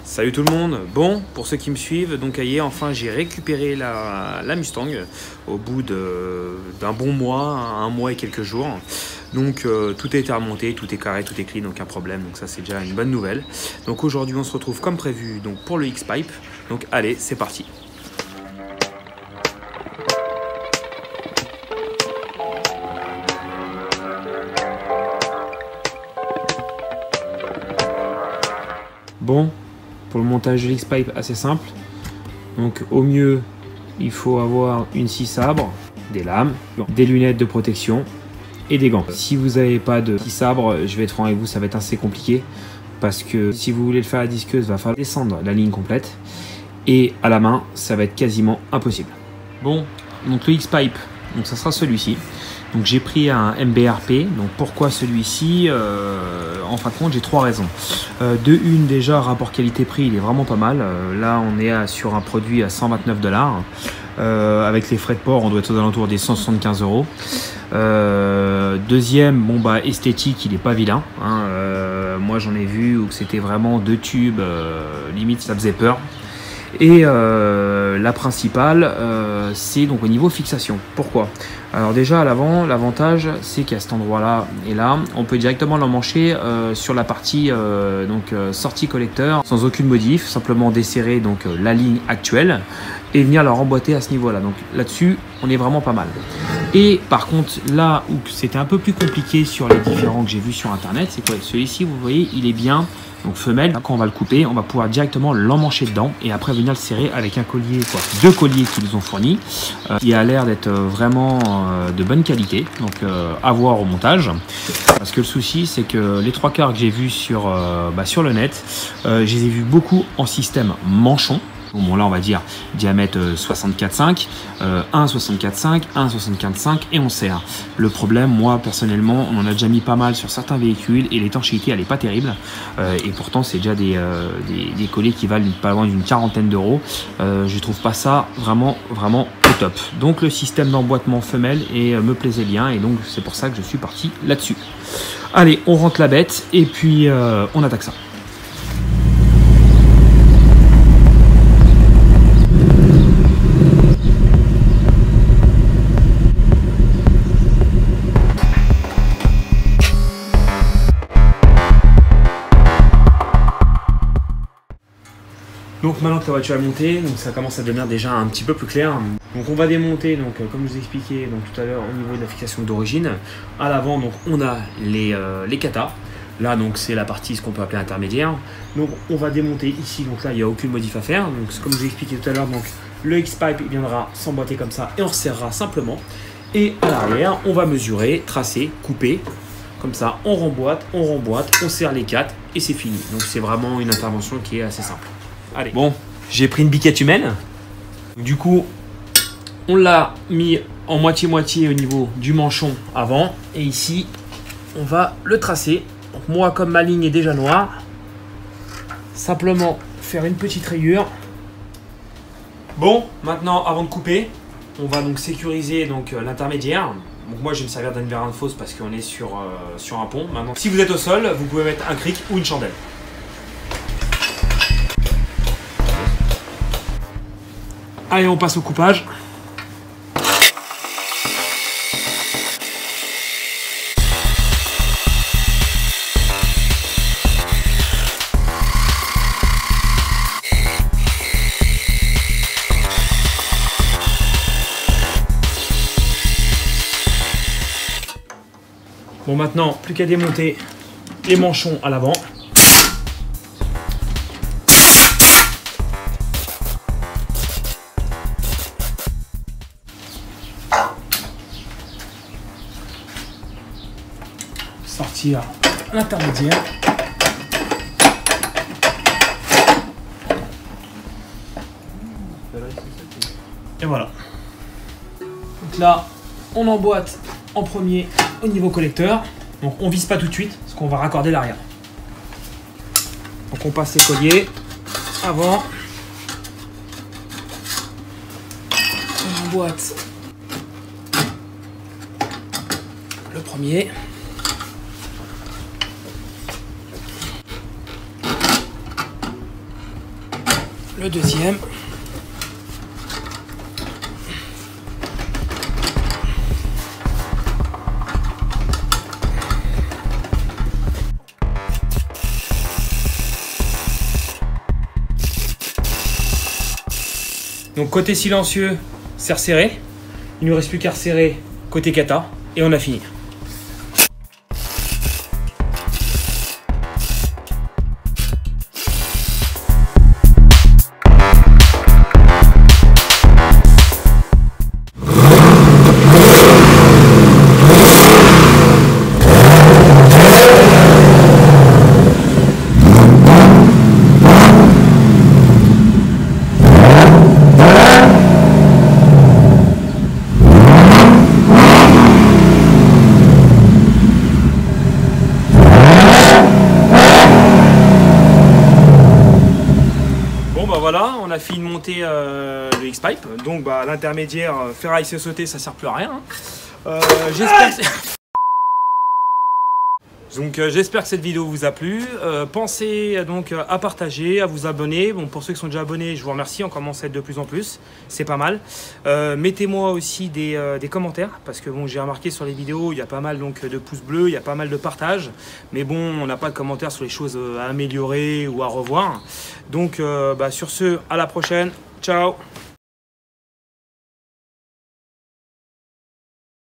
Salut tout le monde. Bon, pour ceux qui me suivent, donc hier enfin j'ai récupéré la Mustang au bout d'un bon mois, un mois et quelques jours. Donc tout a été remonté, tout est carré, tout est clean, aucun problème. Donc ça c'est déjà une bonne nouvelle. Donc aujourd'hui on se retrouve comme prévu donc pour le X-Pipe. Donc allez, c'est parti. Bon, pour le montage de l'X-Pipe, assez simple. Donc au mieux, il faut avoir une scie sabre, des lames, des lunettes de protection et des gants. Si vous n'avez pas de scie sabre, je vais être franc avec vous, ça va être assez compliqué. Parce que si vous voulez le faire à la disqueuse, il va falloir descendre la ligne complète. Et à la main, ça va être quasiment impossible. Bon, donc le X-Pipe, donc ça sera celui-ci. Donc j'ai pris un MBRP. Donc pourquoi celui-ci en fin de compte, j'ai trois raisons. De une, déjà, rapport qualité-prix, il est vraiment pas mal. Là, on est sur un produit à 129 $. Avec les frais de port, on doit être aux alentours des 175 €. Deuxième, bon bah esthétique, il est pas vilain. Hein. Moi, j'en ai vu où c'était vraiment deux tubes, limite ça faisait peur. Et la principale, c'est donc au niveau fixation. Pourquoi? Alors déjà à l'avant, l'avantage c'est qu'à cet endroit-là et là, on peut directement l'emmancher sur la partie sortie collecteur sans aucune modif, simplement desserrer donc la ligne actuelle et venir la remboîter à ce niveau-là. Donc là-dessus, on est vraiment pas mal. Et par contre, là où c'était un peu plus compliqué sur les différents que j'ai vus sur internet, c'est quoi? Celui-ci, vous voyez, il est bien. Donc femelle, quand on va le couper, on va pouvoir directement l'emmancher dedans et après venir le serrer avec un collier, deux colliers qu'ils nous ont fournis, qui a l'air d'être vraiment de bonne qualité, donc à voir au montage. Parce que le souci, c'est que les trois quarts que j'ai vus sur le net, je les ai vus beaucoup en système manchon. Bon là on va dire diamètre 64,5, 1,64,5, 1,75 et on serre. Le problème, moi personnellement, on en a déjà mis pas mal sur certains véhicules et l'étanchéité elle est pas terrible. Et pourtant c'est déjà des colliers qui valent pas loin d'une quarantaine d'euros. Je trouve pas ça vraiment au top. Donc le système d'emboîtement femelle me plaisait bien et donc c'est pour ça que je suis parti là-dessus. Allez, on rentre la bête et puis on attaque ça. Donc maintenant que la voiture est montée, donc ça commence à devenir déjà un petit peu plus clair. Donc on va démonter, donc comme je vous ai expliqué donc tout à l'heure au niveau de la fixation d'origine. À l'avant, donc on a les katas. Là donc c'est la partie ce qu'on peut appeler intermédiaire. Donc on va démonter ici. Donc là il n'y a aucune modif à faire. Donc comme je vous ai expliqué tout à l'heure, donc le X-Pipe il viendra s'emboîter comme ça et on resserrera simplement. Et à l'arrière, on va mesurer, tracer, couper. Comme ça, on remboîte, on serre les quatre et c'est fini. Donc c'est vraiment une intervention qui est assez simple. Allez. Bon, j'ai pris une biquette humaine. Du coup, on l'a mis en moitié-moitié au niveau du manchon avant. Et ici, on va le tracer. Donc moi, comme ma ligne est déjà noire, simplement faire une petite rayure. Bon, maintenant, avant de couper, on va donc sécuriser l'intermédiaire. Donc moi, je vais me servir d'un verre de fausse parce qu'on est sur un pont. Maintenant, si vous êtes au sol, vous pouvez mettre un cric ou une chandelle. Allez, on passe au coupage. Bon, maintenant, plus qu'à démonter les manchons à l'avant. Sortir l'intermédiaire. Et voilà. Donc là, on emboîte en premier au niveau collecteur. Donc on vise pas tout de suite parce qu'on va raccorder l'arrière. Donc on passe les colliers avant. On emboîte le premier. le deuxième. Donc côté silencieux, c'est resserré. Il ne nous reste plus qu'à resserrer côté kata et on a fini. Voilà, on a fini de monter le X-Pipe, donc bah, l'intermédiaire ferraille c'est sauté, ça sert plus à rien. J'espère que cette vidéo vous a plu. Pensez donc à partager, à vous abonner. Bon, pour ceux qui sont déjà abonnés, je vous remercie, on commence à être de plus en plus, c'est pas mal. Mettez-moi aussi des commentaires, parce que bon, j'ai remarqué sur les vidéos, il y a pas mal donc, de pouces bleus, il y a pas mal de partages, mais bon, on n'a pas de commentaires sur les choses à améliorer ou à revoir. Donc sur ce, à la prochaine, ciao.